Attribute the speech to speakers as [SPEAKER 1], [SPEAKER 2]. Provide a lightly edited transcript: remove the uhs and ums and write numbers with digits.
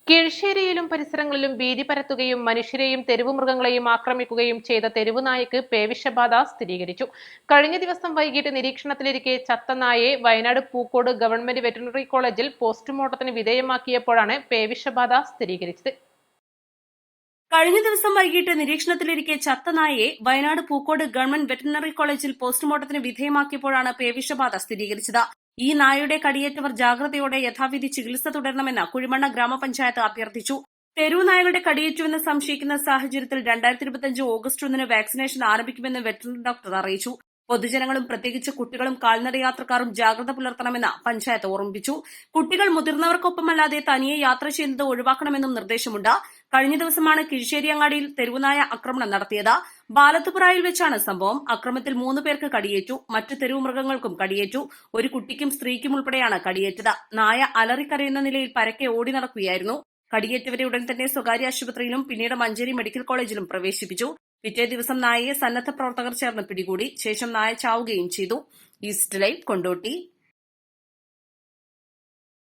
[SPEAKER 1] കീഴ്ശ്ശേരിയിലും പരിസരങ്ങളിലും ഭീതി പരത്തുകയും മനുഷ്യരെയും തെരുവുമൃഗങ്ങളെയും ആക്രമിക്കുകയും ചെയ്ത തെരുവുനായക്ക് പേവിഷബാധ സ്ഥിരീകരിച്ചു. കഴിഞ്ഞ ദിവസം വൈകിട്ട് നിരീക്ഷണത്തിലിരിക്കെ ചത്ത നായയെ വയനാട് പൂക്കോട് ഗവൺമെന്റ് വെറ്ററിനറി കോളേജിൽ പോസ്റ്റ്മോർട്ടത്തിന് വിധേയമാക്കിയപ്പോഴാണ് പേവിഷബാധ സ്ഥിരീകരിച്ചത്.
[SPEAKER 2] കഴിഞ്ഞ ദിവസം വൈകിട്ട് നിരീക്ഷണത്തിലിരിക്കെ ചത്ത നായയെ വയനാട് പൂക്കോട് ഗവൺമെന്റ് വെറ്ററിനറി കോളേജിൽ പോസ്റ്റ്മോർട്ടത്തിന് വിധേയമാക്കിയപ്പോഴാണ് പേവിഷബാധ സ്ഥിരീകരിച്ചത്. ഈ നായയുടെ കടിയേറ്റവർ ജാഗ്രതയോടെ യഥാവിധി ചികിത്സ തുടരണമെന്ന് കുഴിമണ്ണ ഗ്രാമപഞ്ചായത്ത് അഭ്യർത്ഥിച്ചു. തെരുവു നായകളുടെ കടിയേറ്റുവെന്ന് സംശയിക്കുന്ന സാഹചര്യത്തിൽ 2025 ഓഗസ്റ്റ് 1 വാക്സിനേഷൻ ആരംഭിക്കുമെന്ന് വെറ്ററിനറി ഡോക്ടർ അറിയിച്ചു. പൊതുജനങ്ങളും പ്രത്യേകിച്ച് കുട്ടികളും കാൽനടയാത്രക്കാരും ജാഗ്രത പുലർത്തണമെന്ന് പഞ്ചായത്ത് ഓർമ്മിപ്പിച്ചു. കുട്ടികൾ മുതിർന്നവർക്കൊപ്പമല്ലാതെ തനിയെ യാത്ര ചെയ്യുന്നത് ഒഴിവാക്കണമെന്നും നിർദ്ദേശമുണ്ട്. കഴിഞ്ഞ ദിവസമാണ് കീഴ്ശ്ശേരിയങ്ങാടിയിൽ തെരുവുനായ ആക്രമണം നടത്തിയത്. ബാലത്തുപുറായിൽ വെച്ചാണ് സംഭവം. അക്രമത്തിൽ 3 പേർക്ക് കടിയേറ്റു. മറ്റു തെരുവു മൃഗങ്ങൾക്കും കടിയേറ്റു. ഒരു കുട്ടിക്കും സ്ത്രീക്കും ഉൾപ്പെടെയാണ് കടിയേറ്റത്. നായ അലറിക്കരയുന്ന നിലയിൽ പരക്കെ ഓടി നടക്കുകയായിരുന്നു. കടിയേറ്റവരെ ഉടൻ തന്നെ സ്വകാര്യ ആശുപത്രിയിലും പിന്നീട് മഞ്ചേരി മെഡിക്കൽ കോളേജിലും പ്രവേശിപ്പിച്ചു. പിറ്റേ ദിവസം നായയെ സന്നദ്ധ പ്രവർത്തകർ ചേർന്ന് പിടികൂടി. ശേഷം നായ ചാവുകയും ചെയ്തു. East live, Kondotty.